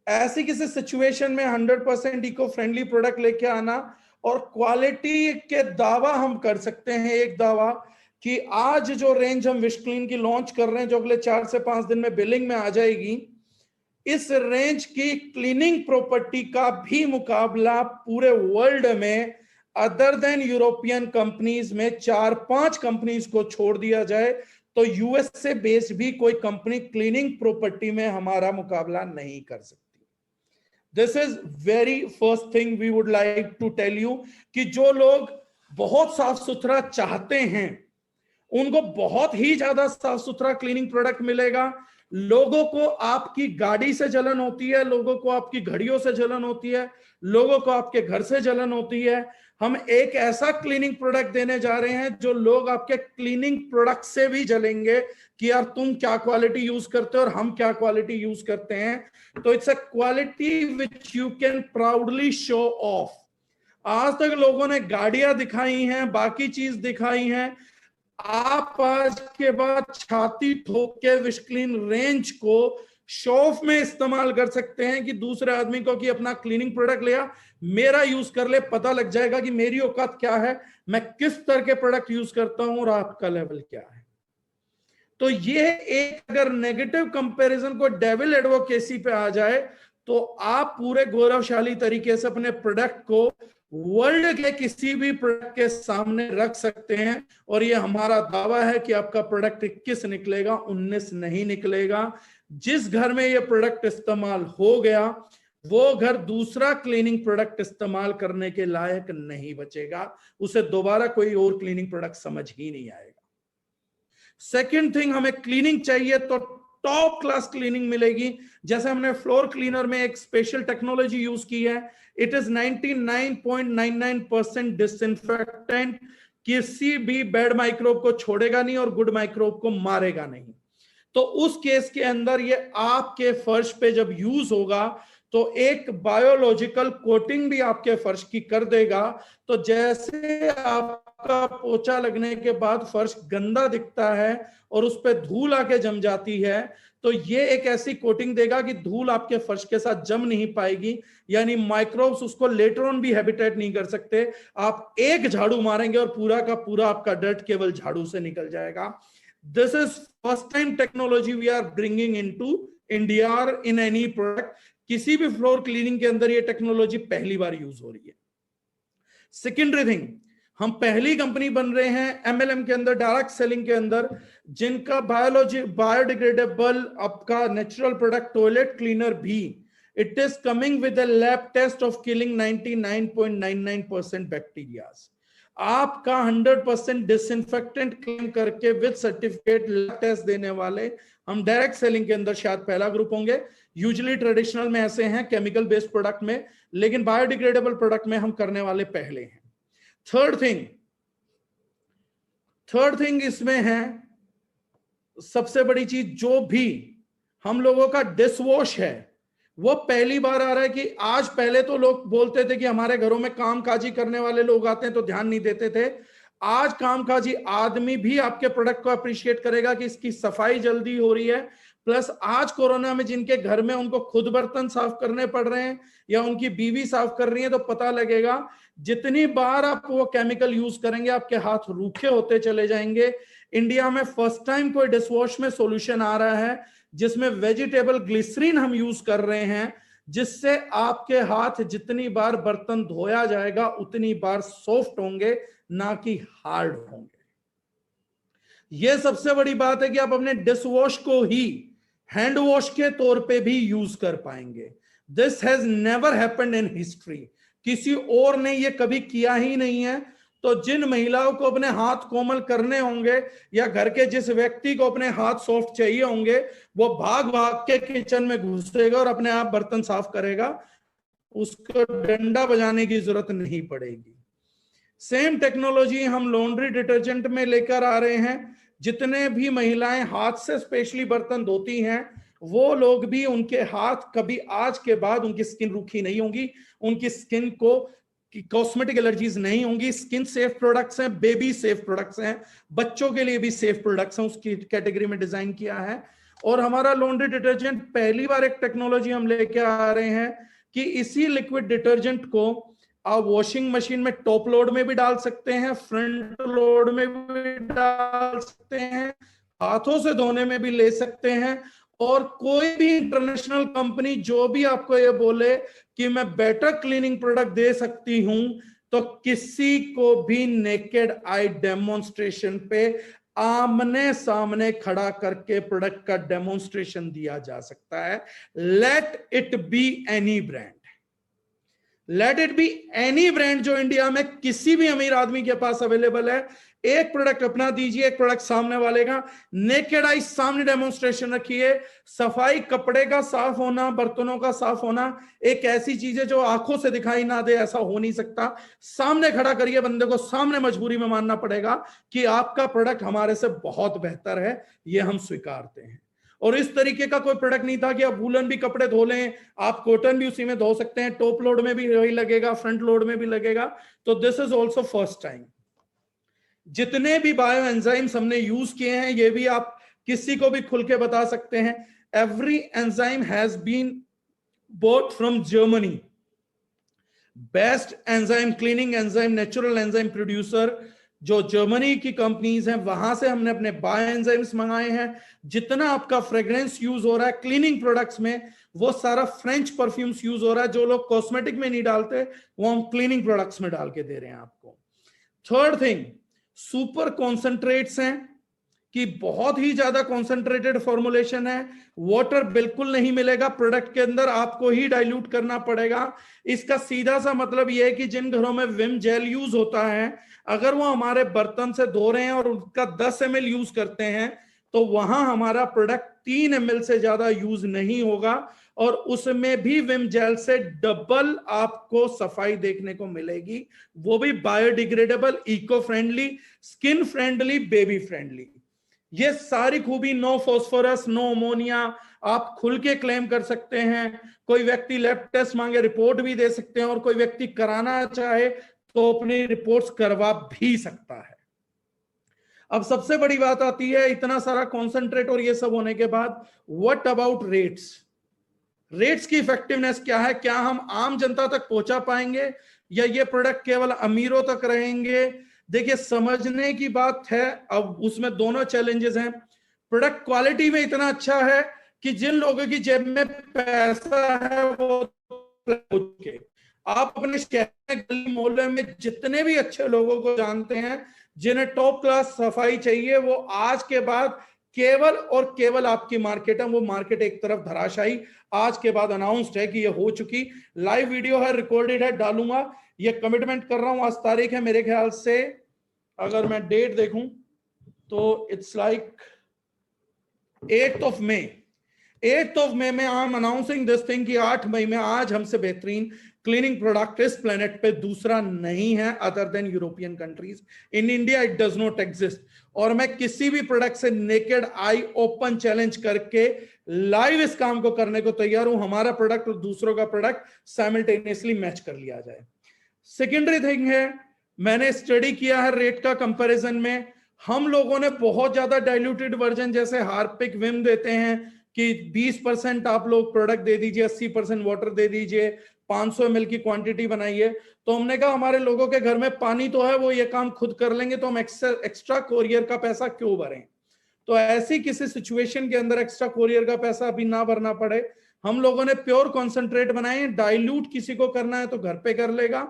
ऐसी किसी सिचुएशन में 100% इको फ्रेंडली प्रोडक्ट लेके आना, और क्वालिटी के दावा हम कर सकते हैं, एक दावा कि आज जो रेंज हम विश क्लीन की लॉन्च कर रहे हैं, जो अगले 4 से 5 दिन में बिलिंग में आ जाएगी, इस रेंज की क्लीनिंग प्रॉपर्टी का भी मुकाबला पूरे वर्ल्ड में अदर देन यूरोपियन कंपनीज में 4-5 कंपनीज को छोड़ दिया जाए तो यूएस से बेस्ड भी कोई कंपनी क्लीनिंग प्रॉपर्टी में हमारा मुकाबला नहीं कर सकती। This is very first thing we would like to tell you कि जो लोग बहुत साफ सुथरा चाहते हैं उनको बहुत ही ज्यादा साफ सुथरा क्लीनिंग प्रोडक्ट मिलेगा। लोगों को आपकी गाड़ी से जलन होती है, लोगों को आपकी घड़ियों से जलन होती है, लोगों को आपके घर से जलन होती है। हम एक ऐसा क्लीनिंग प्रोडक्ट देने जा रहे हैं जो लोग आपके क्लीनिंग प्रोडक्ट से भी जलेंगे कि यार तुम क्या क्वालिटी यूज करते हो और हम क्या क्वालिटी यूज करते हैं। तो it's a quality which you can proudly show off. आज तक लोगों ने गाड़ियां दिखाई हैं, बाकी चीज दिखाई हैं, आप आज के बाद छाती ठोक के विश क्लीन रेंज को शॉफ में इस्तेमाल कर सकते हैं कि दूसरे आदमी को कि अपना क्लीनिंग प्रोडक्ट लिया, मेरा यूज कर ले, पता लग जाएगा कि मेरी औकात क्या है, मैं किस तरह के प्रोडक्ट यूज करता हूं और आपका लेवल क्या है। तो ये एक अगर नेगेटिव कंपैरिजन को डेविल एडवोकेसी पे आ जाए तो आप पूरे गौरवशाली तरीके से अपने प्रोडक्ट को वर्ल्ड के किसी भी प्रोडक्ट के सामने रख सकते हैं। और ये हमारा दावा है कि आपका प्रोडक्ट 21 निकलेगा, 19 नहीं निकलेगा। जिस घर में ये प्रोडक्ट इस्तेमाल हो गया वो घर दूसरा क्लीनिंग प्रोडक्ट इस्तेमाल करने के लायक नहीं बचेगा, उसे दोबारा कोई और क्लीनिंग प्रोडक्ट समझ ही नहीं आएगा। सेकेंड थिंग, हमें क्लीनिंग चाहिए तो टॉप क्लास क्लीनिंग मिलेगी। जैसे हमने फ्लोर क्लीनर में एक स्पेशल टेक्नोलॉजी यूज की है, इट इज 99.99% डिसइंफेक्टेंट, किसी भी बैड माइक्रोब को छोड़ेगा नहीं और गुड माइक्रोब को मारेगा नहीं। तो उस केस के अंदर ये आपके फर्श पे जब यूज होगा तो एक बायोलॉजिकल कोटिंग भी आपके फर्श की कर देगा। तो जैसे आपका पोछा लगने के बाद फर्श गंदा दिखता है और उस पर धूल आके जम जाती है, तो ये एक ऐसी कोटिंग देगा कि धूल आपके फर्श के साथ जम नहीं पाएगी, यानी माइक्रोब्स उसको लेटर ऑन भी हैबिटेट नहीं कर सकते। आप एक झाड़ू मारेंगे और पूरा का पूरा आपका डर्ट केवल झाड़ू से निकल जाएगा। This is first time technology we are bringing into India in any product. किसी भी फ्लोर क्लीनिंग के अंदर ये टेक्नोलॉजी पहली बार यूज हो रही है। सेकेंडरी थिंग, हम पहली कंपनी बन रहे हैं एमएलएम के अंदर, डायरेक्ट सेलिंग के अंदर, जिनका बायोडिग्रेडेबल आपका नेचुरल प्रोडक्ट टॉयलेट क्लीनर भी, it is coming with a lab test of killing 99.99% bacterias. आपका 100% डिसइंफेक्टेंट क्लेम करके विद सर्टिफिकेट लैब टेस्ट देने वाले हम डायरेक्ट सेलिंग के अंदर शायद पहला ग्रुप होंगे। यूजुअली ट्रेडिशनल में ऐसे हैं केमिकल बेस्ड प्रोडक्ट में, लेकिन बायोडिग्रेडेबल प्रोडक्ट में हम करने वाले पहले हैं। थर्ड थिंग इसमें है सबसे बड़ी चीज, जो भी हम लोगों का डिश वॉश है वो पहली बार आ रहा है कि आज, पहले तो लोग बोलते थे कि हमारे घरों में कामकाजी करने वाले लोग आते हैं तो ध्यान नहीं देते थे। आज कामकाजी आदमी भी आपके प्रोडक्ट को अप्रिशिएट करेगा कि इसकी सफाई जल्दी हो रही है। प्लस आज कोरोना में जिनके घर में उनको खुद बर्तन साफ करने पड़ रहे हैं या उनकी बीवी साफ कर रही है, तो पता लगेगा जितनी बार आप वो केमिकल यूज करेंगे आपके हाथ रूखे होते चले जाएंगे। इंडिया में फर्स्ट टाइम कोई डिशवॉश में सॉल्यूशन आ रहा है जिसमें वेजिटेबल ग्लिसरीन हम यूज कर रहे हैं, जिससे आपके हाथ जितनी बार बर्तन धोया जाएगा उतनी बार सॉफ्ट होंगे, ना कि हार्ड होंगे। यह सबसे बड़ी बात है कि आप अपने डिश वॉश को ही हैंड वॉश के तौर पे भी यूज कर पाएंगे। This has never happened in history, किसी और ने यह कभी किया ही नहीं है। तो जिन महिलाओं को अपने हाथ कोमल करने होंगे या घर के जिस व्यक्ति को अपने हाथ सॉफ्ट चाहिए होंगे, वो भाग भाग के किचन में घुसेगा और अपने आप बर्तन साफ करेगा, उसको डंडा बजाने की जरूरत नहीं पड़ेगी। सेम टेक्नोलॉजी हम लॉन्ड्री डिटर्जेंट में लेकर आ रहे हैं। जितने भी महिलाएं हाथ से स्पेशली बर्तन धोती हैं वो लोग भी, उनके हाथ कभी आज के बाद उनकी स्किन रूखी नहीं होंगी, उनकी स्किन को कॉस्मेटिक एलर्जीज नहीं होंगी। स्किन सेफ प्रोडक्ट्स हैं, बेबी सेफ प्रोडक्ट्स हैं, बच्चों के लिए भी सेफ प्रोडक्ट्स हैं, उसकी कैटेगरी में डिजाइन किया है। और हमारा लॉन्ड्री डिटर्जेंट पहली बार एक टेक्नोलॉजी हम लेके आ रहे हैं कि इसी लिक्विड डिटर्जेंट को आप वॉशिंग मशीन में टॉप लोड में भी डाल सकते हैं, फ्रंट लोड में भी डाल सकते हैं, हाथों से धोने में भी ले सकते हैं। और कोई भी इंटरनेशनल कंपनी जो भी आपको ये बोले कि मैं बेटर क्लीनिंग प्रोडक्ट दे सकती हूं, तो किसी को भी नेकेड आई डेमोन्स्ट्रेशन पे आमने सामने खड़ा करके प्रोडक्ट का डेमोन्स्ट्रेशन दिया जा सकता है। Let it be any brand, let it be any brand जो इंडिया में किसी भी अमीर आदमी के पास अवेलेबल है। एक प्रोडक्ट अपना दीजिए, एक प्रोडक्ट सामने वाले का, नेकेड आई सामने डेमोन्स्ट्रेशन रखिए। सफाई, कपड़े का साफ होना, बर्तनों का साफ होना एक ऐसी चीज है जो आंखों से दिखाई ना दे, ऐसा हो नहीं सकता। सामने खड़ा करिए बंदे को, सामने मजबूरी में मानना पड़ेगा कि आपका प्रोडक्ट हमारे से बहुत बेहतर है, ये हम स्वीकारते हैं। और इस तरीके का कोई प्रोडक्ट नहीं था कि आप वूलन भी कपड़े धो लें, आप कॉटन भी उसी में धो सकते हैं, टॉप लोड में भी वही लगेगा, फ्रंट लोड में भी लगेगा। तो this is also first time. जितने भी बायो एंजाइम्स हमने यूज किए हैं, ये भी आप किसी को भी खुल के बता सकते हैं। Every enzyme has been bought from Germany, best enzyme, cleaning enzyme, natural enzyme producer जो जर्मनी की कंपनीज हैं, वहां से हमने अपने बायो एंजाइम्स मंगाए हैं। जितना आपका फ्रेग्रेंस यूज हो रहा है क्लीनिंग प्रोडक्ट्स में, वो सारा फ्रेंच परफ्यूम्स यूज हो रहा है। जो लोग कॉस्मेटिक में नहीं डालते, वो हम क्लीनिंग प्रोडक्ट्स में डाल के दे रहे हैं आपको। थर्ड थिंग, सुपर कॉन्सेंट्रेट्स हैं कि बहुत ही ज्यादा कॉन्सेंट्रेटेड फॉर्मुलेशन है। वाटर बिल्कुल नहीं मिलेगा प्रोडक्ट के अंदर, आपको ही डाइल्यूट करना पड़ेगा। इसका सीधा सा मतलब यह है कि जिन घरों में विम जेल यूज होता है, अगर वो हमारे बर्तन से धो रहे हैं और उसका 10 ml यूज करते हैं, तो वहां हमारा प्रोडक्ट 3 ml से ज्यादा यूज नहीं होगा। और उसमें भी विम जेल से डबल आपको सफाई देखने को मिलेगी, वो भी biodegradable, eco friendly, skin friendly, baby friendly. ये सारी खूबी, नो फॉस्फोरस, नो अमोनिया, आप खुल के क्लेम कर सकते हैं। कोई व्यक्ति लैब टेस्ट मांगे, रिपोर्ट भी दे सकते हैं, और कोई व्यक्ति कराना चाहे तो अपनी रिपोर्ट्स करवा भी सकता है। अब सबसे बड़ी बात आती है, इतना सारा कॉन्सेंट्रेट और ये सब होने के बाद, व्हाट अबाउट रेट्स? रेट्स की इफेक्टिवनेस क्या है? क्या हम आम जनता तक पहुंचा पाएंगे, या ये प्रोडक्ट केवल अमीरों तक रहेंगे? देखिए, समझने की बात है। अब उसमें दोनों चैलेंजेस हैं। प्रोडक्ट क्वालिटी में इतना अच्छा है कि जिन लोगों की जेब में पैसा है वो के, आप अपने शहर गली मोहल्ले में जितने भी अच्छे लोगों को जानते हैं जिन्हें टॉप क्लास सफाई चाहिए, वो आज के बाद केवल और केवल आपकी मार्केट है। वो मार्केट एक तरफ धराशायी आज के बाद अनाउंस्ड है कि ये हो चुकी। लाइव वीडियो है, रिकॉर्डेड है, डालूंगा, ये कमिटमेंट कर रहा हूं। आज तारीख है मेरे ख्याल से, अगर मैं डेट देखूं तो it's like 8th of May। 8th of May में I am announcing this thing कि 8 मई में आज हमसे बेहतरीन क्लीनिंग प्रोडक्ट इस प्लेनेट पे दूसरा नहीं है other than European countries. In India it does not exist. और मैं किसी भी प्रोडक्ट से नेकेड आई ओपन चैलेंज करके लाइव इस काम को करने को तैयार हूं। हमारा प्रोडक्ट और दूसरों का प्रोडक्ट साइमल्टेनियसली मैच कर लिया जाए। सेकेंडरी थिंग है, मैंने स्टडी किया है रेट का कंपैरिजन में। हम लोगों ने बहुत ज्यादा डाइल्यूटेड वर्जन जैसे हार्पिक, विम देते हैं कि 20% आप लोग प्रोडक्ट दे दीजिए, 80% वाटर दे दीजिए, 500 ml की क्वांटिटी बनाइए। तो हमने कहा हमारे लोगों के घर में पानी तो है, वो ये काम खुद कर लेंगे, तो हम एक्स्ट्रा कोरियर का पैसा क्यों भरें? तो ऐसी किसी सिचुएशन के अंदर एक्स्ट्रा कोरियर का पैसा अभी ना भरना पड़े, हम लोगों ने प्योर कॉन्सेंट्रेट बनाए। डाइल्यूट किसी को करना है तो घर पे कर लेगा।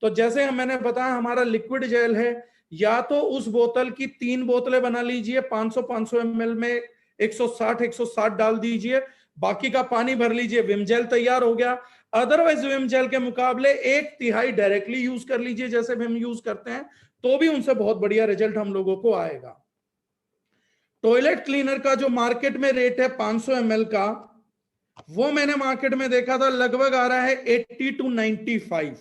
तो जैसे मैंने बताया, हमारा लिक्विड जेल है, या तो उस बोतल की 3 बोतलें बना लीजिए, 500 ml में 160 डाल दीजिए, बाकी का पानी भर लीजिए, विम जेल तैयार हो गया। अदरवाइज विम जेल के मुकाबले 1/3 डायरेक्टली यूज कर लीजिए जैसे विम यूज करते हैं, तो भी उनसे बहुत बढ़िया रिजल्ट हम लोगों को आएगा। टॉयलेट क्लीनर का जो मार्केट में रेट है 500 ml का, वो मैंने मार्केट में देखा था लगभग आ रहा है 80 to 95।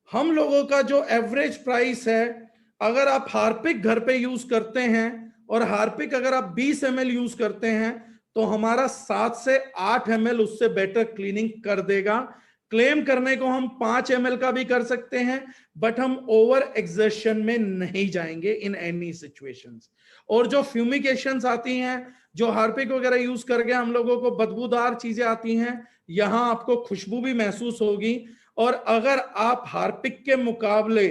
हम लोगों का जो एवरेज प्राइस है, अगर आप हार्पिक घर पे यूज करते हैं और हार्पिक अगर आप 20 ml यूज करते हैं, तो हमारा 7 से 8 ml उससे बेटर क्लीनिंग कर देगा। क्लेम करने को हम 5 ml का भी कर सकते हैं, बट हम ओवर एक्सर्शन में नहीं जाएंगे इन एनी सिचुएशंस। और जो फ्यूमिगेशंस आती हैं जो हार्पिक वगैरह यूज करके हम लोगों को बदबूदार चीजें आती हैं, यहां आपको खुशबू भी महसूस होगी। और अगर आप हार्पिक के मुकाबले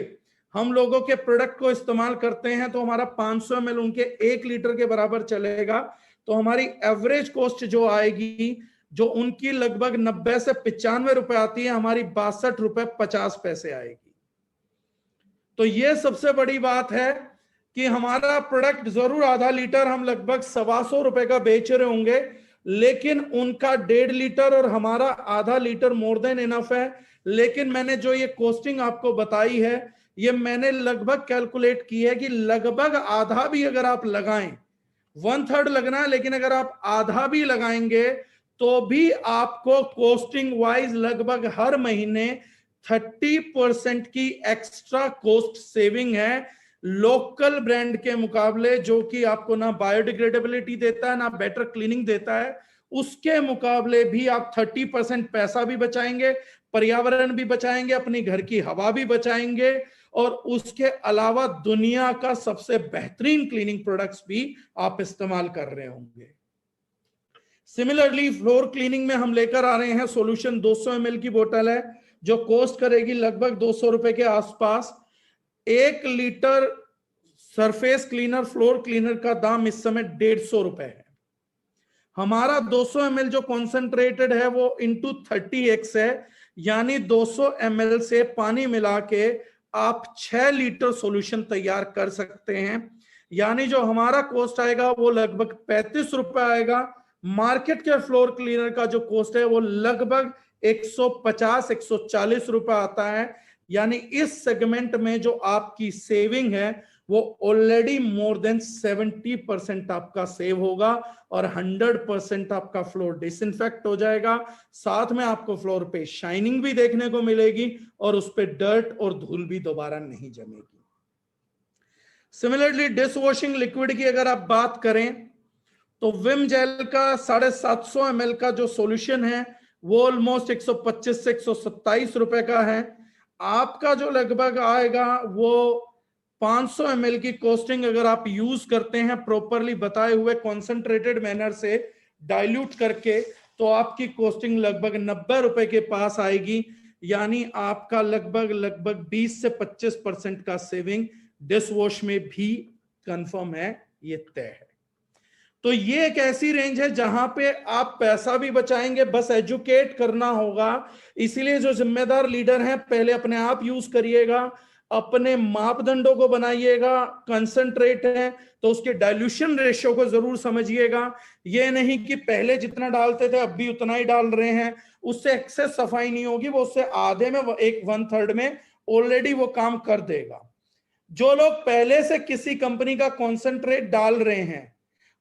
हम लोगों के प्रोडक्ट को इस्तेमाल करते हैं तो हमारा 500 ml उनके 1 लीटर के बराबर चलेगा। तो हमारी एवरेज कॉस्ट जो आएगी, जो उनकी लगभग 90 से 95 रुपए आती है, हमारी 62 रुपए 50 पैसे आएगी। तो ये सबसे बड़ी बात है कि हमारा प्रोडक्ट जरूर आधा लीटर हम लगभग 125 रुपए का बेच रहे होंगे, लेकिन उनका 1.5 लीटर और हमारा आधा लीटर मोर देन इनफ है। लेकिन मैंने जो ये कॉस्टिंग आपको बताई है, ये मैंने लगभग कैलकुलेट की है कि लगभग आधा भी अगर आप लगाएं, 1/3 लगना है, लेकिन अगर आप आधा भी लगाएंगे तो भी आपको कॉस्टिंग वाइज लगभग हर महीने 30% की एक्स्ट्रा कॉस्ट सेविंग है लोकल ब्रांड के मुकाबले, जो कि आपको ना बायोडिग्रेडेबिलिटी देता है ना बेटर क्लीनिंग देता है। उसके मुकाबले भी आप 30% पैसा भी बचाएंगे, पर्यावरण भी बचाएंगे, अपनी घर की हवा भी बचाएंगे, और उसके अलावा दुनिया का सबसे बेहतरीन क्लीनिंग प्रोडक्ट्स भी आप इस्तेमाल कर रहे होंगे। सिमिलरली फ्लोर क्लीनिंग में हम लेकर आ रहे हैं सॉल्यूशन, 200 ml की बोतल है जो कॉस्ट करेगी लगभग 200 रुपए के आसपास। 1 litre surface cleaner floor cleaner का दाम इस समय 150 रुपए है। हमारा 200 ml जो कॉन्सेंट्रेटेड है वो इंटू 30x है, यानी 200 ml से पानी मिला के आप 6 लीटर सॉल्यूशन तैयार कर सकते हैं। यानी जो हमारा कॉस्ट आएगा वो लगभग 35 रुपए आएगा। मार्केट के फ्लोर क्लीनर का जो कॉस्ट है वो लगभग 150-140 रुपए आता है। यानी इस सेगमेंट में जो आपकी सेविंग है वो ऑलरेडी मोर देन 70% आपका सेव होगा, और 100% आपका फ्लोर डिसइंफेक्ट हो जाएगा। साथ में आपको फ्लोर पे शाइनिंग भी देखने को मिलेगी और उस पे डर्ट और धूल भी दोबारा नहीं जमेगी। सिमिलरली डिश वॉशिंग लिक्विड की अगर आप बात करें तो विम जेल का 750 ml का जो सॉल्यूशन है वो ऑलमोस्ट 125 से 127 रुपए का है। आपका जो लगभग आएगा वो 500 ml की कॉस्टिंग अगर आप यूज करते हैं प्रॉपरली बताए हुए कॉन्सेंट्रेटेड मैनर से डाइल्यूट करके, तो आपकी कॉस्टिंग लगभग 90 रुपए के पास आएगी। यानी आपका लगभग 20 से 25% का सेविंग डिश वॉश में भी कंफर्म है, ये तय है। तो ये एक ऐसी रेंज है जहां पे आप पैसा भी बचाएंगे, बस एजुकेट करना होगा। इसीलिए जो जिम्मेदार लीडर हैं पहले अपने आप यूज करिएगा, अपने मापदंडों को बनाइएगा। कंसंट्रेट है तो उसके डाइल्यूशन रेशियो को जरूर समझिएगा। ये नहीं कि पहले जितना डालते थे अब भी उतना ही डाल रहे हैं, उससे एक्सेस सफाई नहीं होगी, वो उससे आधे में 1/3 में ऑलरेडी वो काम कर देगा। जो लोग पहले से किसी कंपनी का कॉन्सेंट्रेट डाल रहे हैं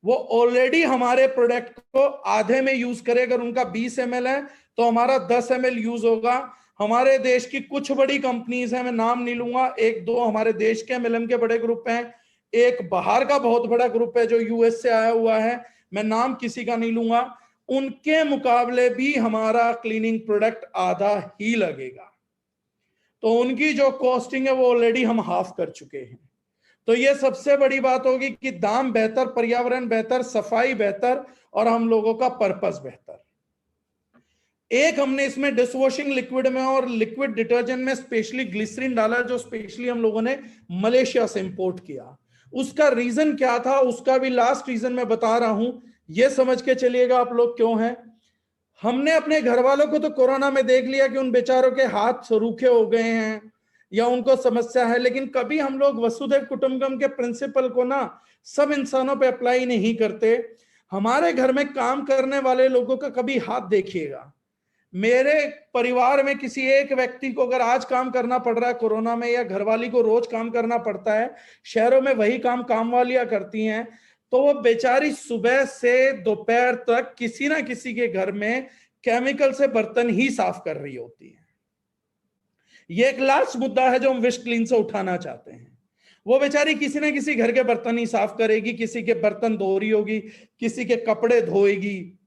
वो ऑलरेडी हमारे प्रोडक्ट को आधे में यूज करे। अगर उनका 20 ml है तो हमारा 10 ml यूज होगा। हमारे देश की कुछ बड़ी कंपनीज हैं, मैं नाम नहीं लूंगा, 1-2 हमारे देश के MLM के बड़े ग्रुप हैं, एक बाहर का बहुत बड़ा ग्रुप है जो यूएस से आया हुआ है, मैं नाम किसी का नहीं लूंगा। उनके मुकाबले भी हमारा क्लीनिंग प्रोडक्ट आधा ही लगेगा। तो उनकी जो कॉस्टिंग है वो ऑलरेडी हम हाफ कर चुके हैं। तो ये सबसे बड़ी बात होगी कि दाम बेहतर, पर्यावरण बेहतर, सफाई बेहतर, और हम लोगों का पर्पस बेहतर। एक हमने इसमें डिशवॉशिंग लिक्विड में और लिक्विड डिटर्जेंट में स्पेशली ग्लिसरीन डाला, जो स्पेशली हम लोगों ने मलेशिया से इंपोर्ट किया। उसका रीजन क्या था, उसका भी लास्ट रीजन मैं बता रहा हूं, ये समझ के चलिएगा आप लोग क्यों है। हमने अपने घर वालों को तो कोरोना में देख लिया कि उन बेचारों के हाथ सूखे हो गए हैं या उनको समस्या है, लेकिन कभी हम लोग वसुधैव कुटुंबकम के प्रिंसिपल को ना सब इंसानों पे अप्लाई नहीं करते। हमारे घर में काम करने वाले लोगों का कभी हाथ देखिएगा। मेरे परिवार में किसी एक व्यक्ति को अगर आज काम करना पड़ रहा है कोरोना में, या घरवाली को रोज काम करना पड़ता है, शहरों में वही काम कामवालियां करती हैं, तो वो बेचारी सुबह से दोपहर तक किसी ना किसी के घर में केमिकल से बर्तन ही साफ कर रही होती है। ये एक लास्ट मुद्दा है जो हम विश क्लीन से उठाना चाहते हैं। वो बेचारी किसी ना किसी घर के बर्तन ही साफ करेगी, किसी के बर्तन धो रही होगी, किसी के कपड़े धोएगी।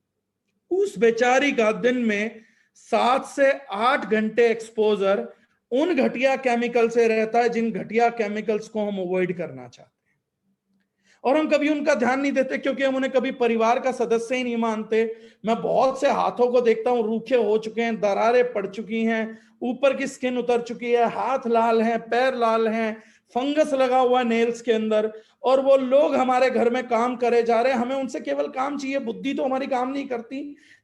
उस बेचारी का दिन में 7 से 8 घंटे एक्सपोजर उन घटिया केमिकल से रहता है जिन घटिया केमिकल्स को हम अवॉइड करना चाहते हैं। और हम कभी उनका ध्यान नहीं देते क्योंकि हम उन्हें कभी परिवार का सदस्य ही नहीं मानते। मैं बहुत से हाथों को देखता हूं, रूखे हो चुके हैं, दरारें पड़ चुकी हैं, ऊपर की स्किन उतर चुकी है, हाथ लाल हैं, पैर लाल हैं, फंगस लगा हुआ नेल्स के अंदर, और वो लोग हमारे घर में काम करे जा रहे हैं। हमें उनसे केवल काम चाहिए, बुद्धि तो हमारी काम नहीं करती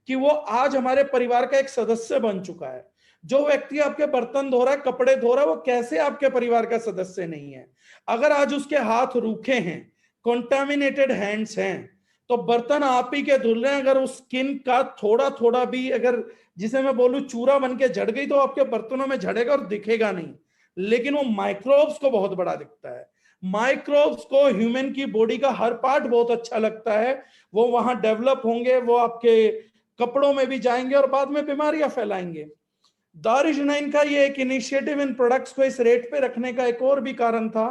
कि वो आज हमारे परिवार का एक सदस्य बन चुका है। जो व्यक्ति आपके बर्तन धो रहा है, कपड़े धो रहा है, वो कैसे आपके परिवार का सदस्य नहीं है? अगर आज उसके हाथ रूखे हैं, कॉन्टेमिनेटेड हैंड्स हैं, तो बर्तन आप ही के धुल रहे हैं। अगर उस स्किन का थोड़ा थोड़ा भी, अगर जिसे मैं बोलूं चूरा बन के झड़ गई, तो आपके बर्तनों में झड़ेगा और दिखेगा नहीं, लेकिन वो माइक्रोब्स को बहुत बड़ा दिखता है। माइक्रोब्स को ह्यूमन की बॉडी का हर पार्ट बहुत अच्छा लगता है, वो वहां डेवलप होंगे, वो आपके कपड़ों में भी जाएंगे और बाद में बीमारियां फैलाएंगे। दारुशनाइन का ये एक इनिशिएटिव इन प्रोडक्ट्स को इस रेट पे रखने का एक और भी कारण था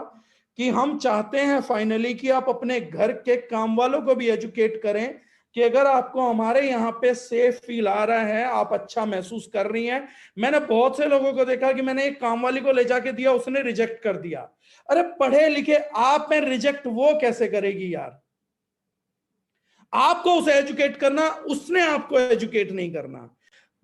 कि हम चाहते हैं फाइनली कि आप अपने घर के काम वालों को भी एजुकेट करें कि अगर आपको हमारे यहाँ पे सेफ फील आ रहा है, आप अच्छा महसूस कर रही हैं। मैंने बहुत से लोगों को देखा कि मैंने एक काम वाली को ले जाके दिया, उसने रिजेक्ट कर दिया। अरे पढ़े लिखे आप में रिजेक्ट वो कैसे करेगी यार? आपको उसे एजुकेट करना, उसने आपको एजुकेट नहीं करना।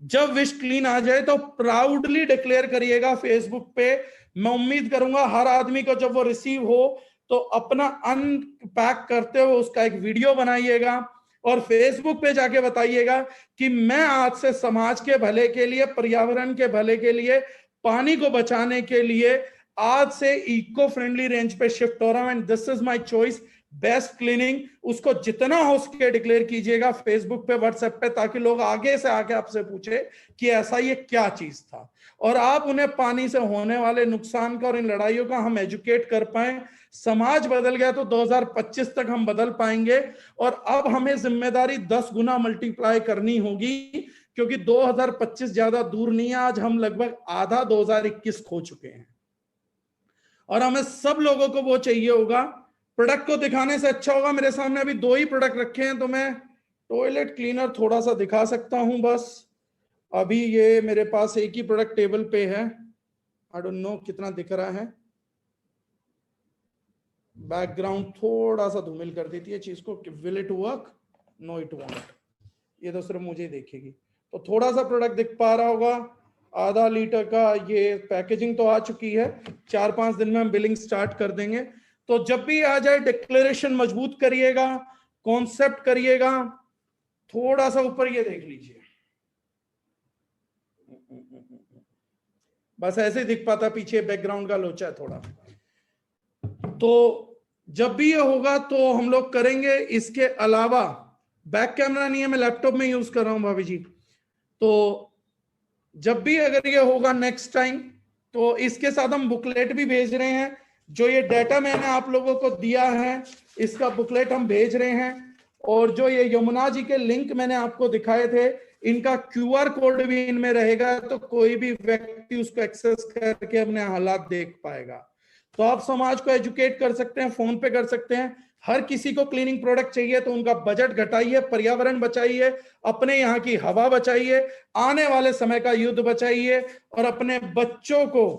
जब विश क्लीन आ जाए तो प्राउडली डिक्लेयर करिएगा फेसबुक पे। मैं उम्मीद करूंगा हर आदमी को जब वो रिसीव हो तो अपना अनपैक करते हुए उसका एक वीडियो बनाइएगा और फेसबुक पे जाके बताइएगा कि मैं आज से समाज के भले के लिए, पर्यावरण के भले के लिए, पानी को बचाने के लिए आज से इको फ्रेंडली रेंज पे शिफ्ट हो रहा हूं and this is my choice, best cleaning. उसको जितना हो सके डिक्लेयर कीजिएगा फेसबुक पे, व्हाट्सएप पे, ताकि लोग आगे से आके आपसे पूछे कि ऐसा ये क्या चीज था, और आप उन्हें पानी से होने वाले नुकसान का और इन लड़ाइयों का हम एजुकेट कर पाए। समाज बदल गया तो 2025 तक हम बदल पाएंगे, और अब हमें जिम्मेदारी 10 गुना मल्टीप्लाई करनी होगी, क्योंकि 2025 ज्यादा दूर नहीं है। आज हम लगभग आधा 2021 खो चुके हैं और हमें सब लोगों को वो चाहिए होगा। प्रोडक्ट को दिखाने से अच्छा होगा, मेरे सामने अभी 2 ही प्रोडक्ट रखे हैं तो मैं टॉयलेट क्लीनर थोड़ा सा दिखा सकता हूं बस। अभी ये मेरे पास एक ही प्रोडक्ट टेबल पे है, आई डोंट नो कितना दिख रहा है, बैकग्राउंड थोड़ा सा धूमिल कर देती है चीज को। Will it work? No it won't, ये तो सिर्फ मुझे देखेगी। तो थोड़ा सा प्रोडक्ट दिख पा रहा होगा, आधा लीटर का। ये पैकेजिंग तो आ चुकी है, 4-5 दिन में हम बिलिंग स्टार्ट कर देंगे। तो जब भी आ जाए डिक्लेरेशन मजबूत करिएगा, कॉन्सेप्ट करिएगा। थोड़ा सा ऊपर ये देख लीजिए, बस ऐसे दिख पाता, पीछे बैकग्राउंड का लोचा है थोड़ा। तो जब भी ये होगा तो हम लोग करेंगे। इसके अलावा बैक कैमरा नहीं है, मैं लैपटॉप में यूज कर रहा हूं भाभी जी। तो जब भी अगर ये होगा नेक्स्ट टाइम, तो इसके साथ हम बुकलेट भी भेज रहे हैं। जो ये डाटा मैंने आप लोगों को दिया है, इसका बुकलेट हम भेज रहे हैं। और जो ये यमुना जी के लिंक मैंने आपको दिखाए थे, इनका QR कोड भी इनमें रहेगा, तो कोई भी व्यक्ति उसको एक्सेस करके अपने हालात देख पाएगा। तो आप समाज को एजुकेट कर सकते हैं, फोन पे कर सकते हैं। हर किसी को क्लीनिंग प्रोडक्ट चाहिए तो उनका बजट घटाइए, पर्यावरण बचाइए, अपने यहाँ की हवा बचाइए, आने वाले समय का युद्ध बचाइए, और अपने बच्चों को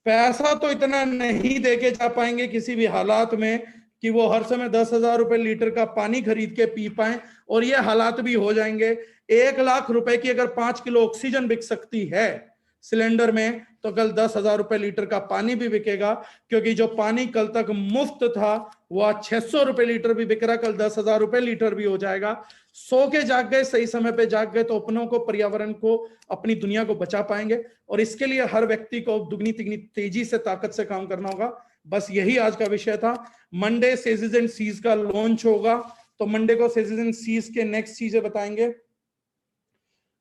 पैसा तो इतना नहीं देके जा पाएंगे किसी भी हालात में कि वो हर समय 10,000 रुपए लीटर का पानी खरीद के पी पाए, और ये हालात भी हो जाएंगे। 1 लाख रुपए की अगर 5 किलो ऑक्सीजन बिक सकती है सिलेंडर में, तो कल 10,000 रुपए लीटर का पानी भी बिकेगा। क्योंकि जो पानी कल तक मुफ्त था वो आज 600 रुपए लीटर भी बिक रहा, कल 10,000 रुपए लीटर भी हो जाएगा। सो के जाग गए, सही समय पे जाग गए, तो अपनों को, पर्यावरण को, अपनी दुनिया को बचा पाएंगे। और इसके लिए हर व्यक्ति को दुगनी तिगनी तेजी से, ताकत से काम करना होगा। बस यही आज का विषय था। मंडे सेजेस एंड सीज का लॉन्च होगा, तो मंडे को सेजेस एंड सीज के नेक्स्ट चीजें बताएंगे।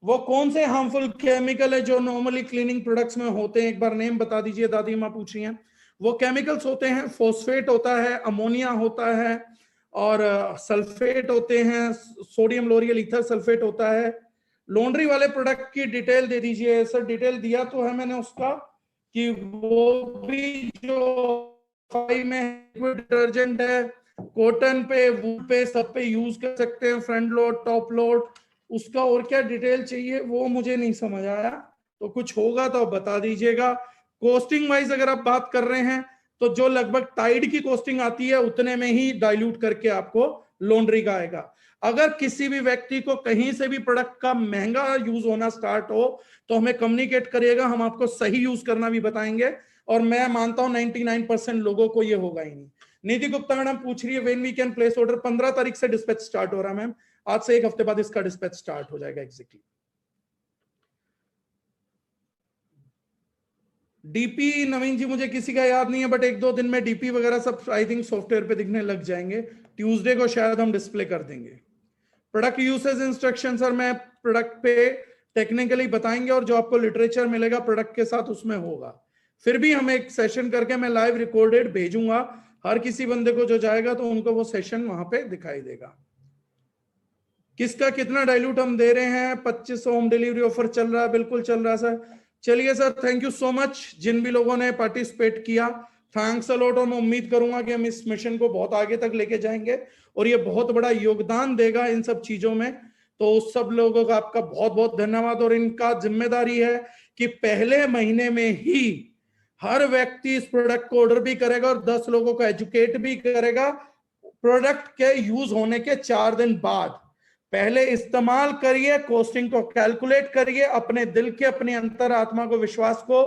वो कौन से हार्मफुल केमिकल है जो नॉर्मली क्लीनिंग प्रोडक्ट्स में होते हैं, एक बार नेम बता दीजिए, दादी माँ पूछ रही हैं। वो केमिकल्स होते हैं, फॉस्फेट होता है, अमोनिया होता है, और सल्फेट होते हैं, सोडियम लोरियल ईथर सल्फेट होता है। लॉन्ड्री वाले प्रोडक्ट की डिटेल दे दीजिए सर। डिटेल दिया तो है मैंने उसका, कि वो भी जो में डिटर्जेंट है, कॉटन पे, वूल पे, सब पे यूज कर सकते हैं, फ्रंट लोड, टॉप लोड। उसका और क्या डिटेल चाहिए वो मुझे नहीं समझ आया, तो कुछ होगा तो बता दीजिएगा। कॉस्टिंग वाइज अगर आप बात कर रहे हैं तो जो लगभग टाइड की कॉस्टिंग आती है उतने में ही डाइल्यूट करके आपको लॉन्ड्री का आएगा। अगर किसी भी व्यक्ति को कहीं से भी प्रोडक्ट का महंगा यूज होना स्टार्ट हो तो हमें कम्युनिकेट करिएगा, हम आपको सही यूज करना भी बताएंगे। और मैं मानता हूं 99% लोगों को ये होगा ही नहीं। निधि गुप्ता मैडम पूछ रही है when we can place order. 15 तारीख से डिस्पैच स्टार्ट हो रहा है मैम, आज से एक हफ्ते बाद इसका डिस्पैच स्टार्ट हो जाएगा एग्जैक्टली। डीपी नवीन जी मुझे किसी का याद नहीं है, बट 1-2 दिन में डीपी वगैरह सब आई थिंक सॉफ्टवेयर पे दिखने लग जाएंगे। ट्यूसडे को शायद हम डिस्प्ले कर देंगे। प्रोडक्ट यूसेज इंस्ट्रक्शन सर मैं प्रोडक्ट पे टेक्निकली बताएंगे और जो आपको लिटरेचर मिलेगा प्रोडक्ट के साथ उसमें होगा। फिर भी हम एक सेशन करके मैं लाइव रिकॉर्डेड भेजूंगा हर किसी बंदे को जो जाएगा तो उनको वो सेशन वहां पे दिखाई देगा। किसका कितना डाइल्यूट हम दे रहे हैं? 25 होम डिलीवरी ऑफर चल रहा है, बिल्कुल चल रहा है सर। चलिए sir, thank you so much जिन भी लोगों ने पार्टिसिपेट किया, थैंक्स अ लॉट। और मैं उम्मीद करूंगा कि हम इस मिशन को बहुत आगे तक लेके जाएंगे और ये बहुत बड़ा योगदान देगा इन सब चीजों में। तो उस सब लोगों का आपका बहुत बहुत धन्यवाद। और इनका जिम्मेदारी है कि पहले महीने में ही हर व्यक्ति इस प्रोडक्ट को ऑर्डर भी करेगा और 10 लोगों को एजुकेट भी करेगा। प्रोडक्ट के यूज होने के 4 दिन बाद पहले इस्तेमाल करिए, कॉस्टिंग को कैलकुलेट करिए, अपने दिल के अपनी अंतरात्मा को विश्वास को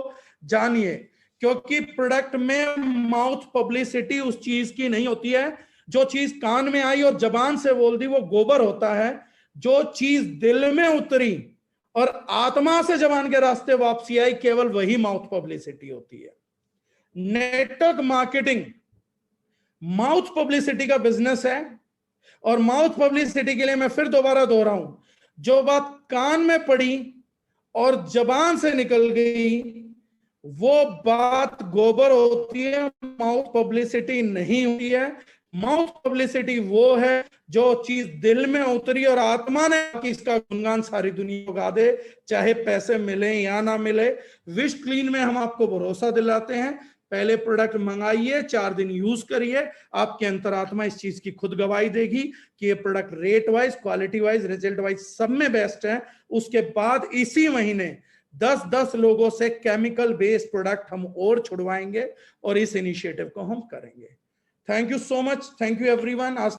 जानिए, क्योंकि प्रोडक्ट में माउथ पब्लिसिटी उस चीज की नहीं होती है। जो चीज कान में आई और जबान से बोल दी वो गोबर होता है। जो चीज दिल में उतरी और आत्मा से जबान के रास्ते वापसी आई, केवल वही माउथ पब्लिसिटी होती है। नेटवर्क मार्केटिंग माउथ पब्लिसिटी का बिजनेस है और माउथ पब्लिसिटी के लिए मैं फिर दोबारा दोहराऊं, जो बात कान में पड़ी और जबान से निकल गई वो बात गोबर होती है, माउथ पब्लिसिटी नहीं होती है। माउथ पब्लिसिटी वो है जो चीज दिल में उतरी और आत्मा ने कि इसका गुणगान सारी दुनिया को गा दे, चाहे पैसे मिले या ना मिले। विश क्लीन में हम आपको भरोसा दिलाते हैं, पहले प्रोडक्ट मंगाइए, 4 दिन यूज करिए, आपकी अंतरात्मा इस चीज की खुद गवाही देगी कि ये product rate wise, quality wise, result wise सब में बेस्ट है। उसके बाद इसी महीने 10-10 लोगों से केमिकल बेस्ड प्रोडक्ट हम और छुड़वाएंगे और इस इनिशिएटिव को हम करेंगे। Thank you so much, thank you everyone. आज